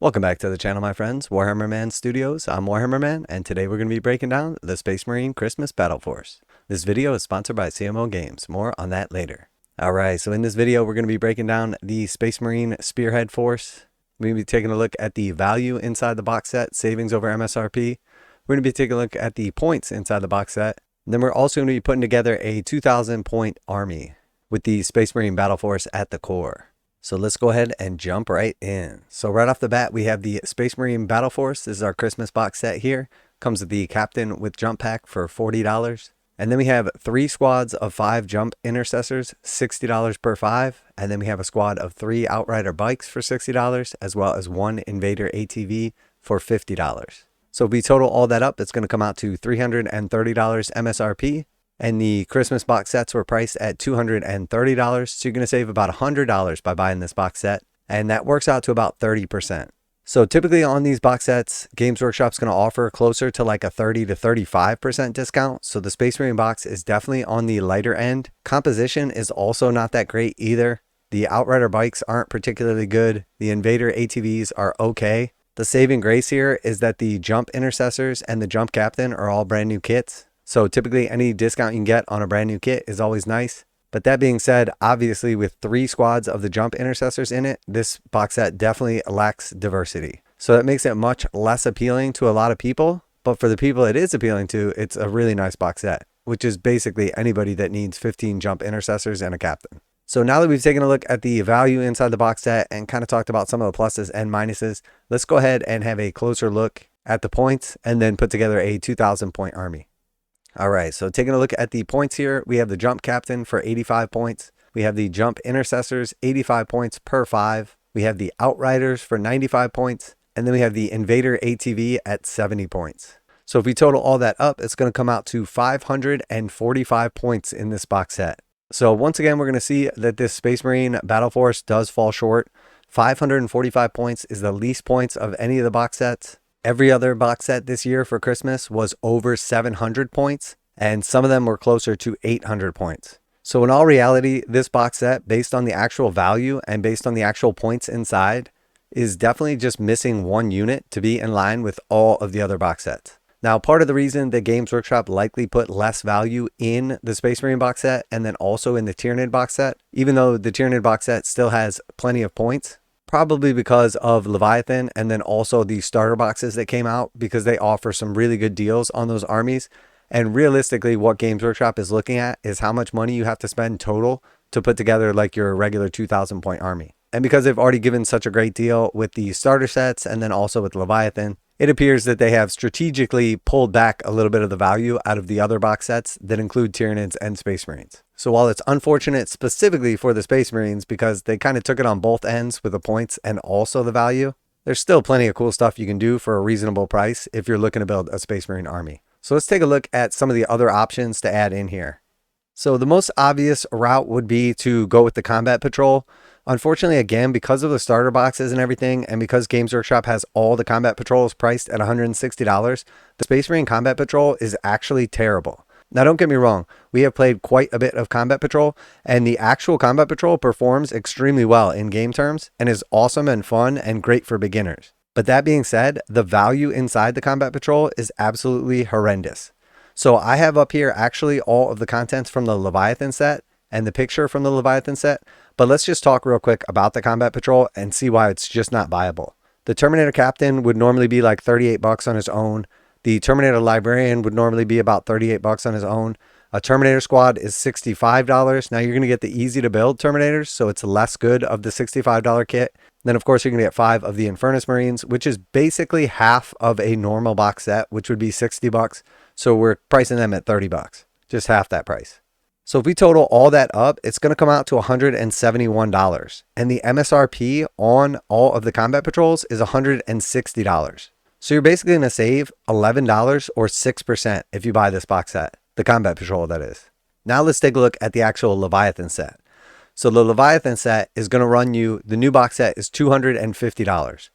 Welcome back to the channel, my friends. Warhammer Man Studios. I'm Warhammer Man, and today we're going to be breaking down the Space Marine Christmas Battleforce. This video is sponsored by CMO Games. More on that later. Alright, so in this video we're going to be breaking down the Space Marine Spearhead Force. We're going to be taking a look at the value inside the box set, savings over MSRP. We're going to be taking a look at the points inside the box set. And then we're also going to be putting together a 2,000 point army with the Space Marine Battleforce at the core. So let's go ahead and jump right in. So right off the bat, we have the Space Marine Battleforce. This is our Christmas box set here. Comes with the Captain with Jump Pack for $40. And then we have 3 squads of 5 Jump Intercessors, $60 per 5. And then we have a squad of 3 Outrider Bikes for $60, as well as 1 Invader ATV for $50. So if we total all that up, it's going to come out to $330 MSRP. And the Christmas box sets were priced at $230, so you're going to save about $100 by buying this box set, and that works out to about 30%. So typically on these box sets, Games Workshop's going to offer closer to like a 30 to 35% discount, so the Space Marine box is definitely on the lighter end. Composition is also not that great either. The Outrider bikes aren't particularly good. The Invader ATVs are okay. The saving grace here is that the Jump Intercessors and the Jump Captain are all brand new kits. So typically any discount you can get on a brand new kit is always nice. But that being said, obviously with 3 squads of the Jump Intercessors in it, this box set definitely lacks diversity. So that makes it much less appealing to a lot of people. But for the people it is appealing to, it's a really nice box set, which is basically anybody that needs 15 Jump Intercessors and a Captain. So now that we've taken a look at the value inside the box set and kind of talked about some of the pluses and minuses, let's go ahead and have a closer look at the points and then put together a 2,000 point army. Alright, so taking a look at the points here, we have the Jump Captain for 85 points. We have the Jump Intercessors, 85 points per 5. We have the Outriders for 95 points. And then we have the Invader ATV at 70 points. So if we total all that up, it's going to come out to 545 points in this box set. So once again, we're going to see that this Space Marine Battleforce does fall short. 545 points is the least points of any of the box sets. Every other box set this year for Christmas was over 700 points, and some of them were closer to 800 points. So in all reality, this box set, based on the actual value and based on the actual points inside, is definitely just missing 1 unit to be in line with all of the other box sets. Now, part of the reason that Games Workshop likely put less value in the Space Marine box set and then also in the Tyranid box set, even though the Tyranid box set still has plenty of points, probably because of Leviathan and then also the starter boxes that came out, because they offer some really good deals on those armies. And realistically, what Games Workshop is looking at is how much money you have to spend total to put together like your regular 2,000 point army. And because they've already given such a great deal with the starter sets and then also with Leviathan, it appears that they have strategically pulled back a little bit of the value out of the other box sets that include Tyranids and Space Marines. So while it's unfortunate specifically for the Space Marines because they kind of took it on both ends with the points and also the value, there's still plenty of cool stuff you can do for a reasonable price if you're looking to build a Space Marine army. So let's take a look at some of the other options to add in here. So the most obvious route would be to go with the Combat Patrol. Unfortunately, again, because of the starter boxes and everything, and because Games Workshop has all the Combat Patrols priced at $160, the Space Marine Combat Patrol is actually terrible. Now, don't get me wrong, we have played quite a bit of Combat Patrol, and the actual Combat Patrol performs extremely well in game terms, and is awesome and fun and great for beginners. But that being said, the value inside the Combat Patrol is absolutely horrendous. So I have up here actually all of the contents from the Leviathan set and the picture from the Leviathan set, but let's just talk real quick about the Combat Patrol and see why it's just not viable. The Terminator Captain would normally be like 38 bucks on his own. The Terminator Librarian would normally be about 38 bucks on his own. A Terminator Squad is $65. Now you're going to get the easy to build Terminators, so it's less good of the $65 kit. Then of course you're going to get 5 of the Infernus Marines, which is basically half of a normal box set, which would be 60 bucks. So we're pricing them at 30 bucks, just half that price. So if we total all that up, it's going to come out to $171. And the MSRP on all of the Combat Patrols is $160. So you're basically going to save $11 or 6% if you buy this box set, the Combat Patrol that is. Now let's take a look at the actual Leviathan set. So the Leviathan set is going to run you, the new box set is $250.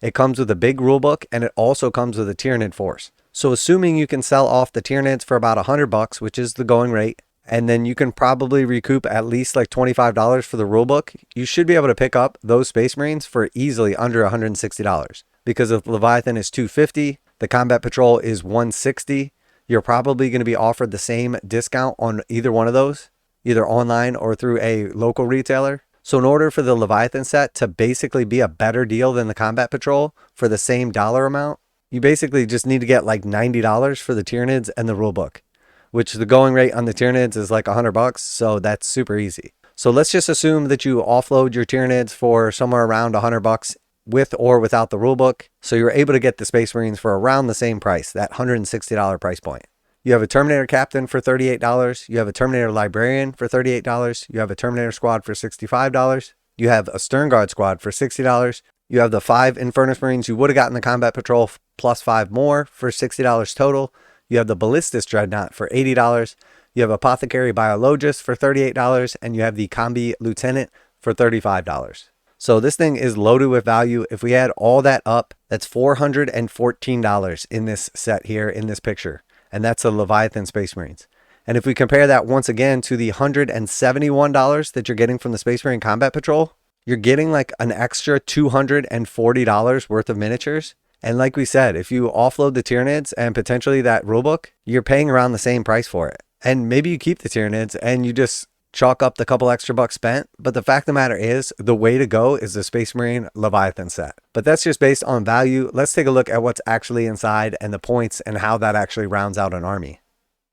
It comes with a big rulebook and it also comes with a Tyranid force. So assuming you can sell off the Tyranids for about 100 bucks, which is the going rate, and then you can probably recoup at least like $25 for the rulebook. You should be able to pick up those Space Marines for easily under $160 because if Leviathan is $250, the Combat Patrol is $160. You're probably going to be offered the same discount on either one of those, either online or through a local retailer. So in order for the Leviathan set to basically be a better deal than the Combat Patrol for the same dollar amount, you basically just need to get like $90 for the Tyranids and the rulebook, which the going rate on the Tyranids is like $100, so that's super easy. So let's just assume that you offload your Tyranids for somewhere around $100 with or without the rulebook. So you're able to get the Space Marines for around the same price, that $160 price point. You have a Terminator Captain for $38. You have a Terminator Librarian for $38. You have a Terminator Squad for $65. You have a Stern Guard Squad for $60. You have the 5 Infernus Marines you would have gotten the Combat Patrol plus 5 more for $60 total. You have the Ballistus Dreadnought for $80. You have Apothecary Biologist for $38. And you have the Combi Lieutenant for $35. So this thing is loaded with value. If we add all that up, that's $414 in this set here in this picture. And that's the Leviathan Space Marines. And if we compare that once again to the $171 that you're getting from the Space Marine Combat Patrol, you're getting like an extra $240 worth of miniatures. And like we said, if you offload the Tyranids and potentially that rulebook, you're paying around the same price for it. And maybe you keep the Tyranids and you just chalk up the couple extra bucks spent. But the fact of the matter is, the way to go is the Space Marine Leviathan set. But that's just based on value. Let's take a look at what's actually inside and the points and how that actually rounds out an army.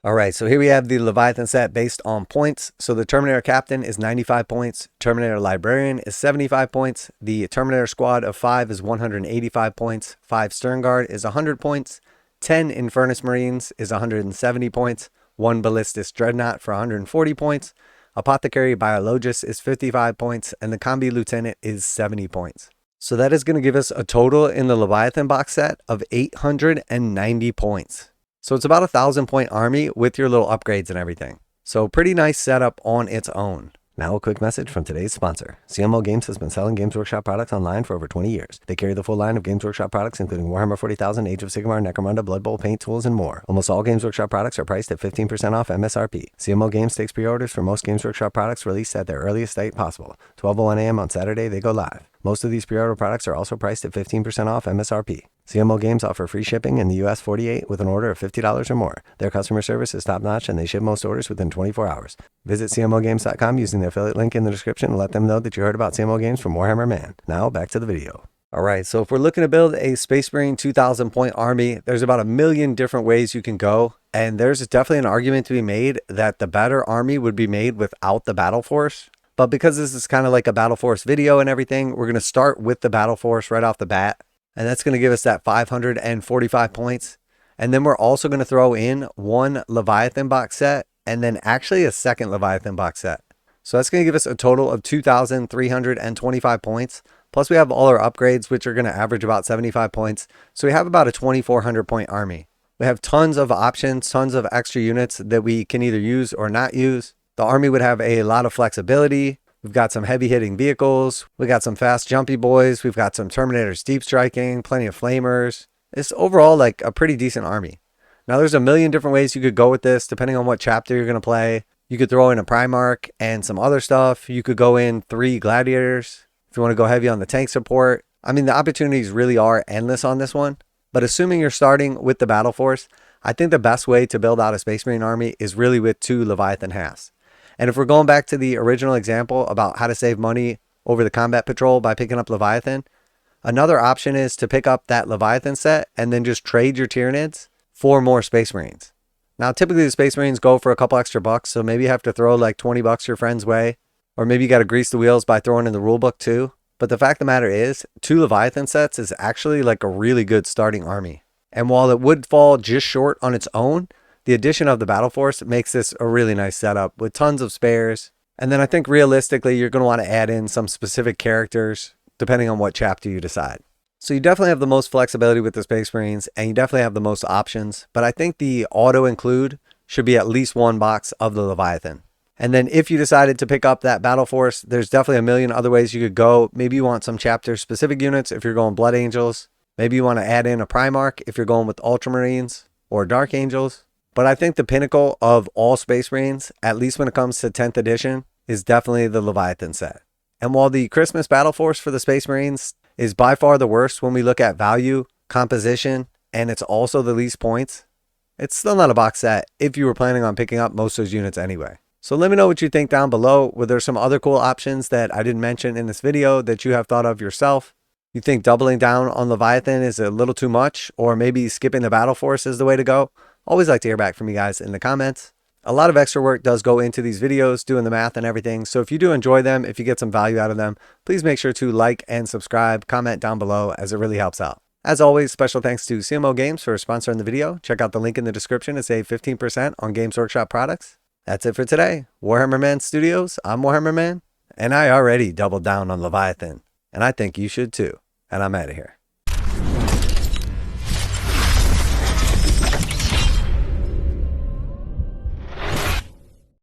All right, so here we have the Leviathan set based on points. So the Terminator Captain is 95 points. Terminator Librarian is 75 points. The Terminator Squad of 5 is 185 points. 5 Stern Guard is 100 points. 10 Infernus Marines is 170 points. 1 Ballistus Dreadnought for 140 points. Apothecary Biologist is 55 points. And the Combi Lieutenant is 70 points. So that is going to give us a total in the Leviathan box set of 890 points. So it's about 1,000 point army with your little upgrades and everything. So pretty nice setup on its own. Now a quick message from today's sponsor. CMO Games has been selling Games Workshop products online for over 20 years. They carry the full line of Games Workshop products, including Warhammer 40,000, Age of Sigmar, Necromunda, Blood Bowl, paint tools, and more. Almost all Games Workshop products are priced at 15% off MSRP. CMO Games takes pre-orders for most Games Workshop products released at their earliest date possible. 12:01 a.m. on Saturday, they go live. Most of these pre-order products are also priced at 15% off MSRP. CMO Games offer free shipping in the US 48 with an order of $50 or more. Their customer service is top-notch and they ship most orders within 24 hours. Visit CMOGames.com using the affiliate link in the description and let them know that you heard about CMO Games from Warhammer Man. Now back to the video. Alright, so if we're looking to build a Space Marine 2,000 point army, there's about 1 million different ways you can go. And there's definitely an argument to be made that the better army would be made without the Battle Force. But because this is kind of like a Battle Force video and everything, we're going to start with the Battle Force right off the bat. And that's going to give us that 545 points. And then we're also going to throw in 1 Leviathan box set and then actually a 2nd Leviathan box set. So that's going to give us a total of 2,325 points. Plus we have all our upgrades, which are going to average about 75 points. So we have about a 2,400 point army. We have tons of options, tons of extra units that we can either use or not use. The army would have a lot of flexibility. We've got some heavy hitting vehicles. We got some fast jumpy boys. We've got some Terminators deep striking, plenty of flamers. It's overall like a pretty decent army. Now there's 1 million different ways you could go with this depending on what chapter you're going to play. You could throw in a Primarch and some other stuff. You could go in 3 Gladiators if you want to go heavy on the tank support. I mean, the opportunities really are endless on this one. But assuming you're starting with the Battle Force, I think the best way to build out a Space Marine army is really with 2 Leviathan halves. And if we're going back to the original example about how to save money over the Combat Patrol by picking up Leviathan, another option is to pick up that Leviathan set and then just trade your Tyranids for more Space Marines. Now, typically the Space Marines go for a couple extra bucks, so maybe you have to throw like 20 bucks your friend's way, or maybe you got to grease the wheels by throwing in the rulebook too. But the fact of the matter is, 2 Leviathan sets is actually like a really good starting army. And while it would fall just short on its own, the addition of the Battle Force makes this a really nice setup with tons of spares. And then I think realistically, you're going to want to add in some specific characters depending on what chapter you decide. So you definitely have the most flexibility with the Space Marines and you definitely have the most options. But I think the auto include should be at least 1 box of the Leviathan. And then if you decided to pick up that Battle Force, there's definitely 1 million other ways you could go. Maybe you want some chapter specific units if you're going Blood Angels. Maybe you want to add in a Primarch if you're going with Ultramarines or Dark Angels. But I think the pinnacle of all Space Marines, at least when it comes to 10th edition, is definitely the Leviathan set. And while the Christmas Battleforce for the Space Marines is by far the worst when we look at value, composition, and it's also the least points, it's still not a box set if you were planning on picking up most of those units anyway. So let me know what you think down below. Were there some other cool options that I didn't mention in this video that you have thought of yourself? You think doubling down on Leviathan is a little too much, or maybe skipping the Battleforce is the way to go? Always like to hear back from you guys in the comments. A lot of extra work does go into these videos, doing the math and everything. So if you do enjoy them, if you get some value out of them, please make sure to like and subscribe, comment down below, as it really helps out. As always, special thanks to CMO Games for sponsoring the video. Check out the link in the description to save 15% on Games Workshop products. That's it for today. Warhammer Man Studios, I'm Warhammer Man, and I already doubled down on Leviathan, and I think you should too. And I'm out of here.